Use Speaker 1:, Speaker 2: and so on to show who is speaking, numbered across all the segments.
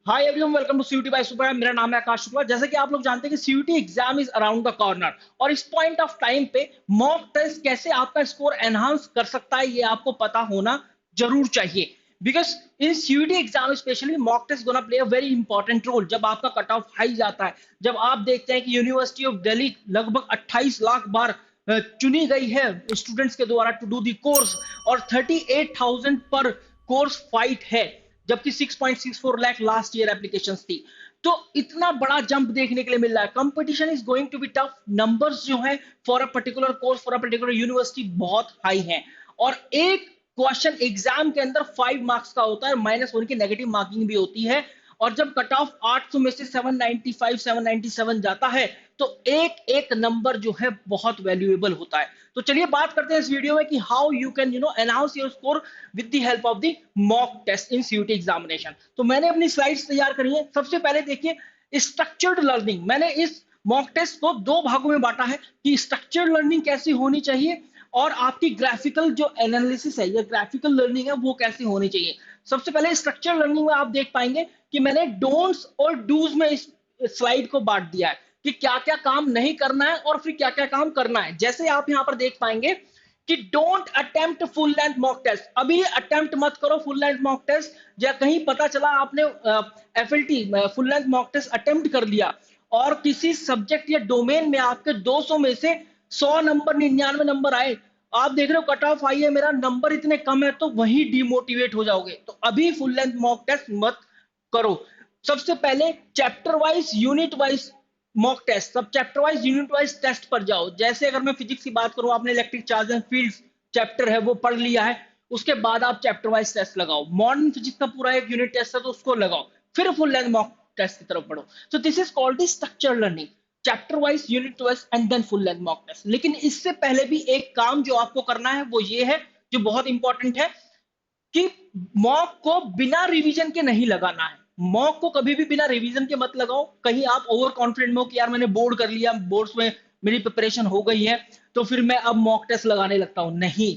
Speaker 1: Hi everyone, welcome to CUET by super. मेरा नाम है आकाश शुक्ला। जैसे कि आप लोग जानते हैं कि CUET exam is around the corner और इस पॉइंट ऑफ टाइम पे मॉक टेस्ट कैसे आपका स्कोर एनहांस कर सकता है ये आपको पता होना जरूर चाहिए। Because in CUET exam specially mock test gonna play a very important role. जब आपका कट ऑफ हाई जाता है, जब आप देखते हैं कि यूनिवर्सिटी ऑफ दिल्ली लगभग 28 लाख बार चुनी गई है स्टूडेंट्स के द्वारा टू डू दी कोर्स और 38,000 पर कोर्स फाइट है, जबकि 6.64 लाख लास्ट ईयर एप्लीकेशंस थी। तो इतना बड़ा जंप देखने के लिए मिल रहा है। Competition is going to be tough. Numbers जो है for a particular course for a particular university बहुत हाई है और एक क्वेश्चन एग्जाम के अंदर 5 मार्क्स का होता है, -1 की नेगेटिव मार्किंग भी होती है। और जब कट ऑफ 800 में से 795 797 जाता है तो एक एक नंबर जो है बहुत वैल्यूएबल होता है। तो चलिए बात करते हैं इस वीडियो में कि how you can enhance your score with the help of the mock test in CUET examination. तो मैंने अपनी स्लाइड्स तैयार करी है। सबसे पहले देखिए स्ट्रक्चर्ड लर्निंग। मैंने इस मॉक टेस्ट को दो भागों में बांटा है कि स्ट्रक्चर्ड लर्निंग कैसी होनी चाहिए और आपकी ग्राफिकल जो एनालिसिस है या ग्राफिकल लर्निंग है वो कैसी होनी चाहिए। सबसे पहले स्ट्रक्चर लर्निंग में आप देख पाएंगे कि मैंने डोंट्स और डूज में इस स्लाइड को बांट दिया है कि क्या क्या काम नहीं करना है और फिर क्या क्या काम करना है। जैसे आप यहां पर देख पाएंगे कि don't attempt full length mock test. अभी अटेम्प्ट मत करो फुल लेंथ मॉक टेस्ट। या कहीं पता चला आपने FLT full length mock test attempt कर लिया और किसी सब्जेक्ट या डोमेन में आपके 200 में से 100 नंबर 99 नंबर आए, आप देख रहे हो कट ऑफ आई है, मेरा नंबर इतने कम है, तो वही डिमोटिवेट हो जाओगे। तो अभी फुल लेंथ मॉक टेस्ट मत करो। सबसे पहले chapter wise unit wise mock test, सब chapter wise unit wise test पर जाओ। जैसे अगर मैं फिजिक्स की बात करूं, आपने electric charge and fields chapter है वो पढ़ लिया है, उसके बाद आप चैप्टर वाइज टेस्ट लगाओ। मॉडर्न फिजिक्स का पूरा एक यूनिट टेस्ट है तो उसको लगाओ, फिर फुल लेंथ मॉक टेस्ट की तरफ बढ़ो। तो this is called the structure learning, chapter wise unit wise and then full length mock test. लेकिन इससे पहले भी एक काम जो आपको करना है वो ये है, जो बहुत इंपॉर्टेंट है, कि मॉक को बिना रिवीजन के नहीं लगाना है। मॉक को कभी भी बिना रिवीजन के मत लगाओ। कहीं आप ओवर कॉन्फिडेंट हो कि यार मैंने बोर्ड कर लिया, बोर्ड्स में मेरी प्रिपरेशन हो गई है तो फिर मैं अब मॉक टेस्ट लगाने लगता हूं, नहीं।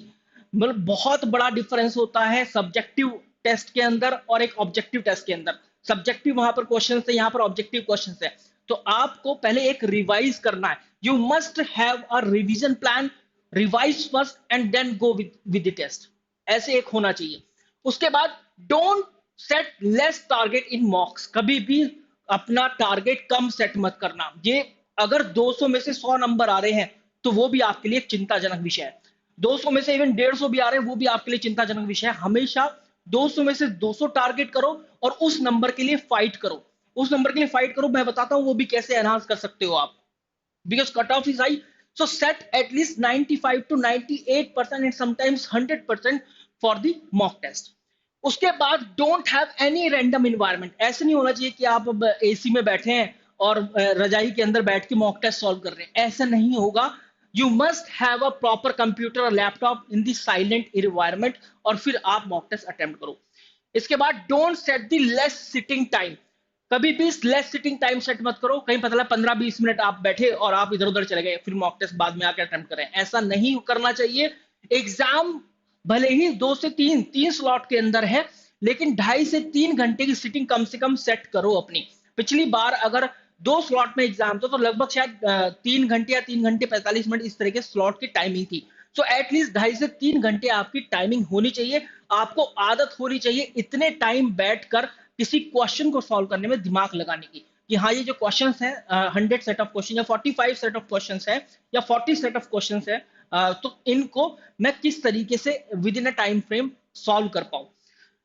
Speaker 1: मतलब बहुत बड़ा डिफरेंस होता है सब्जेक्टिव टेस्ट के अंदर और एक ऑब्जेक्टिव टेस्ट के अंदर। सब्जेक्टिव वहां पर क्वेश्चन है, यहाँ पर ऑब्जेक्टिव क्वेश्चन है। तो आपको पहले एक रिवाइज करना है। You must have a revision plan, revise first and then go with the test. ऐसे एक होना चाहिए। उसके बाद don't set less target in mocks. कभी भी अपना टारगेट कम सेट मत करना। ये अगर 200 में से 100 नंबर आ रहे हैं तो वो भी आपके लिए चिंताजनक विषय है। 200 में से इवन 150 भी आ रहे हैं वो भी आपके लिए चिंताजनक विषय है। हमेशा 200 में से 200 टारगेट करो और उस नंबर के लिए फाइट करो। उस नंबर के लिए फाइट करो। मैं बताता हूं वो भी कैसे एनहांस कर सकते हो आप। because cutoff is high, so set at least 95 to 98% and sometimes 100% for the mock test. उसके बाद don't have any random environment. ऐसे नहीं होना चाहिए कि आप अब एसी में बैठे हैं और रजाई के अंदर बैठ के मॉक टेस्ट सॉल्व कर रहे हैं, ऐसा नहीं होगा। You must have a proper computer और laptop in the silent environment और फिर आप मॉक टेस्ट अटेम्प्ट करो। इसके बाद don't set the less sitting time. कभी भी लेस सिटिंग टाइम सेट मत करो। कहीं पता लगा 15-20 मिनट आप बैठे और आप इधर उधर चले गए, फिर मॉक टेस्ट बाद में आकर अटेम्प्ट करें, ऐसा नहीं करना चाहिए। एग्जाम भले ही 2 से 3 स्लॉट के अंदर है, लेकिन 2.5 से 3 घंटे की सिटिंग कम से कम सेट करो अपनी। पिछली बार अगर 2 स्लॉट में एग्जाम था तो लगभग शायद 3 घंटे या 3 घंटे 45 मिनट इस तरह के स्लॉट की टाइमिंग थी। सो एटलीस्ट 2.5 से 3 घंटे आपकी टाइमिंग होनी चाहिए। आपको आदत होनी चाहिए इतने टाइम बैठकर किसी क्वेश्चन को सॉल्व करने में दिमाग लगाने की, कि हाँ ये जो क्वेश्चन है 100 सेट ऑफ क्वेश्चन या 45 सेट ऑफ क्वेश्चन है या 40 सेट ऑफ क्वेश्चन है, तो इनको मैं किस तरीके से with in a time frame solve कर पाऊं।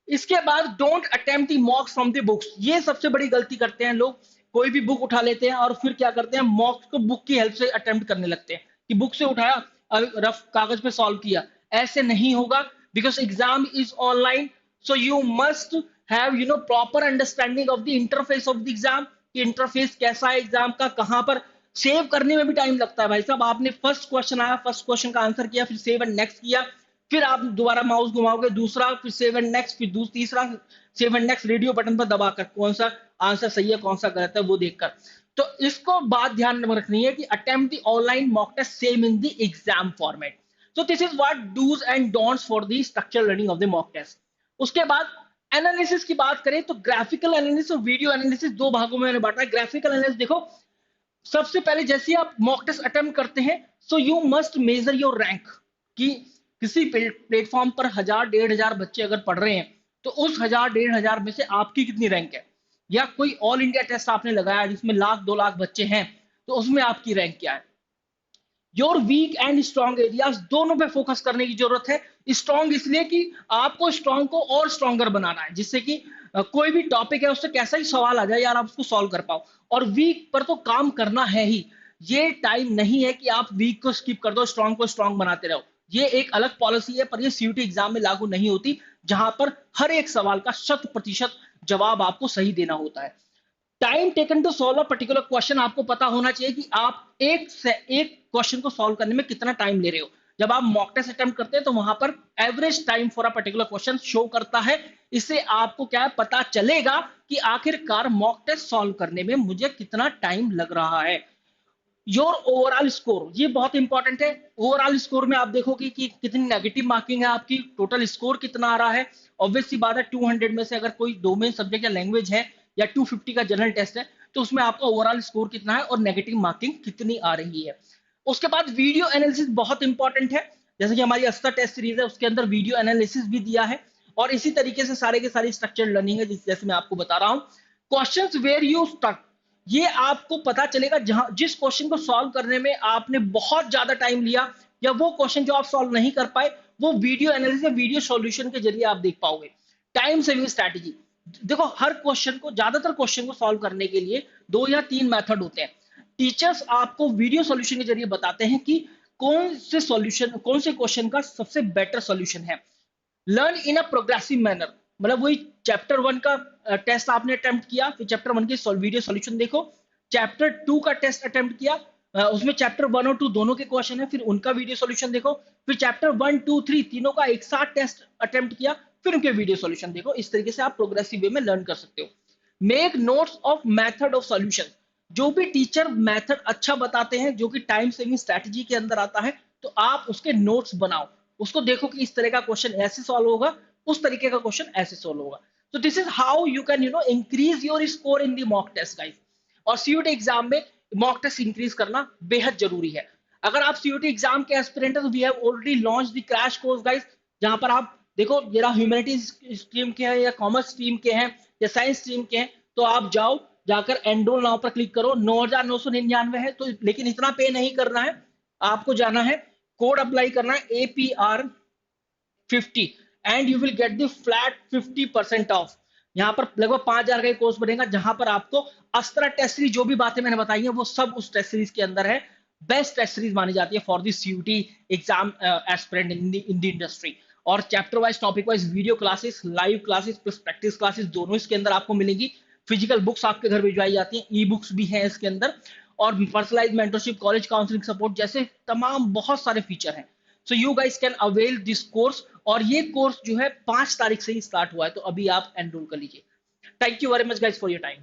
Speaker 1: इसके बाद don't attempt the मॉक्स from the books. ये सबसे बड़ी गलती करते हैं लोग। कोई भी बुक उठा लेते हैं और फिर क्या करते हैं, मॉक्स को बुक की हेल्प से अटेम्प्ट करने लगते हैं कि बुक से उठाया रफ कागज पे सॉल्व किया। ऐसे नहीं होगा, because exam is online. So you must have proper understanding of the interface of the exam. Interface कैसा है एग्जाम का, कहां पर सेव करने में भी टाइम लगता है भाई साहब। आपने फर्स्ट क्वेश्चन आया, फर्स्ट क्वेश्चन का आंसर किया, फिर सेव एंड नेक्स्ट किया, फिर आप दोबारा माउस घुमाओगे दूसरा, फिर सेव एंड नेक्स्ट, फिर तीसरा save and next, radio button पर दबाकर कौन सा आंसर सही है कौन सा गलत है वो देखकर। तो इसको बात ध्यान में रखनी है कि attempt the online mock test same in the exam format. So this is what dos and don'ts for the structure learning of the mock test. उसके बाद एनालिसिस की बात करें तो ग्राफिकल एनालिसिस और वीडियो एनालिसिस दो भागों में मैंने बांटा है। ग्राफिकल एनालिसिस देखो, सबसे पहले जैसे आप मॉक टेस्ट अटेम्प्ट करते हैं, so you must major your rank, कि किसी प्लेटफॉर्म पर 1000-1500 बच्चे अगर पढ़ रहे हैं, तो उस 1000-1500 में से आपकी कितनी रैंक है। या कोई ऑल इंडिया टेस्ट आपने लगाया जिसमें 1,00,000-2,00,000 बच्चे हैं, तो उसमें आपकी रैंक क्या है। Your weak and strong areas दोनों पे फोकस करने की जरूरत है। स्ट्रॉन्ग इसलिए कि आपको स्ट्रॉन्ग को और स्ट्रॉन्गर बनाना है, जिससे कि कोई भी टॉपिक है उससे कैसा ही सवाल आ जाए यार आप उसको सॉल्व कर पाओ। और वीक पर तो काम करना है ही, ये टाइम नहीं है कि आप वीक को स्किप कर दो, स्ट्रॉन्ग को स्ट्रॉन्ग बनाते रहो। ये एक अलग पॉलिसी है, पर ये सीयूटी एग्जाम में लागू नहीं होती, जहां पर हर एक सवाल का 100% जवाब आपको सही देना होता है। Time taken to solve a particular question आपको पता होना चाहिए कि आप एक से एक क्वेश्चन को सॉल्व करने में कितना टाइम ले रहे हो। जब आप मॉक टेस्ट अटेम्प्ट करते हैं तो वहां पर average time for a particular question show करता है। इससे आपको क्या है, पता चलेगा कि आखिरकार मॉक टेस्ट सॉल्व करने में मुझे कितना टाइम लग रहा है। योर ओवरऑल स्कोर, ये बहुत इंपॉर्टेंट है। ओवरऑल स्कोर में आप देखोगे कि कितनी नेगेटिव मार्किंग है आपकी, टोटल स्कोर कितना आ रहा है। ऑब्वियस सी बात है, 200 में से अगर कोई डोमेन सब्जेक्ट या लैंग्वेज है, या 250 का जनरल टेस्ट है, तो उसमें आपका ओवरऑल स्कोर कितना है और नेगेटिव मार्किंग कितनी आ रही है। उसके बाद वीडियो एनालिसिस बहुत इंपॉर्टेंट है। जैसे कि हमारी अस्तर टेस्ट सीरीज है, उसके अंदर वीडियो एनालिसिस भी दिया है। और इसी तरीके से सारे के सारी स्ट्रक्चर्ड लर्निंग है, जैसे मैं आपको बता रहा हूँ। क्वेश्चंस वेयर यू स्टक, ये आपको पता चलेगा जहां जिस क्वेश्चन को सॉल्व करने में आपने बहुत ज्यादा टाइम लिया, या वो क्वेश्चन जो आप सॉल्व नहीं कर पाए, वो वीडियो एनालिसिस वीडियो सॉल्यूशन के जरिए आप देख पाओगे। टाइम सेविंग स्ट्रैटेजी, देखो हर क्वेश्चन को, ज्यादातर क्वेश्चन को सॉल्व करने के लिए 2 या 3 मेथड होते हैं। टीचर्स आपको वीडियो सॉल्यूशन के जरिए बताते हैं कि कौन से क्वेश्चन का सबसे बेटर सॉल्यूशन है। Learn in a progressive manner, मतलब वही चैप्टर 1 का टेस्ट आपने अटेम्प्ट किया, फिर चैप्टर 1 की वीडियो सॉल्यूशन देखो। चैप्टर 2 का टेस्ट अटेम्प्ट किया, उसमें चैप्टर 1 और 2 दोनों के क्वेश्चन है, फिर उनका वीडियो सॉल्यूशन देखो। फिर चैप्टर 1, 2, 3 तीनों का एक साथ टेस्ट अटेम्प्ट किया, फिर उनके वीडियो सॉल्यूशन देखो। इस तरीके से आप प्रोग्रेसिव वे में लर्न कर सकते हो। Make notes of method of solution, जो भी टीचर मेथड अच्छा बताते हैं, जो कि टाइम सेविंग स्ट्रैटेजी के अंदर आता है, तो आप उसके नोट्स बनाओ, उसको देखो कि इस तरह का क्वेश्चन ऐसे सॉल्व होगा, उस तरीके का क्वेश्चन ऐसे सॉल्व होगा। तो this is how you can increase your score in the mock test guys. और सीयूटी एग्जाम में मॉक टेस्ट इंक्रीज करना बेहद जरूरी है। अगर आप सीयूटी एग्जाम के एस्पिरेंट है, तो we have already launch the crash course guys, जहां पर आप देखो जरा ह्यूमैनिटीज स्ट्रीम के हैं, या कॉमर्स स्ट्रीम के हैं, या साइंस स्ट्रीम के हैं, तो आप जाओ, जाकर एनरोल नाउ पर क्लिक करो। 9,999 है, तो लेकिन इतना पे नहीं करना है, आपको जाना है, कोड अप्लाई करना है APR50, and you will get the flat 50% of. यहाँ पर लगभग 5,000 का कोर्स बनेगा, जहां पर आपको अस्त्रा टेस्ट सीरीज, जो भी बातें मैंने बताई हैं वो सब उस टेस्ट सीरीज के अंदर है। बेस्ट टेस्ट सीरीज मानी जाती है for the CUET exam aspirant in the industry. और chapter wise, topic wise video classes, live classes plus practice classes दोनों इसके अंदर आपको मिलेंगी। फिजिकल बुक्स आपके घर भिजवाई जाती हैं, ई बुक्स भी हैं इसके अंदर, और personalize mentorship, college counselling support जैसे तमाम बहुत सारे फीचर हैं। So you guys can avail this course. और ये कोर्स जो है 5 तारीख से ही स्टार्ट हुआ है, तो अभी आप एनरोल कर लीजिए। Thank you very much guys for your time.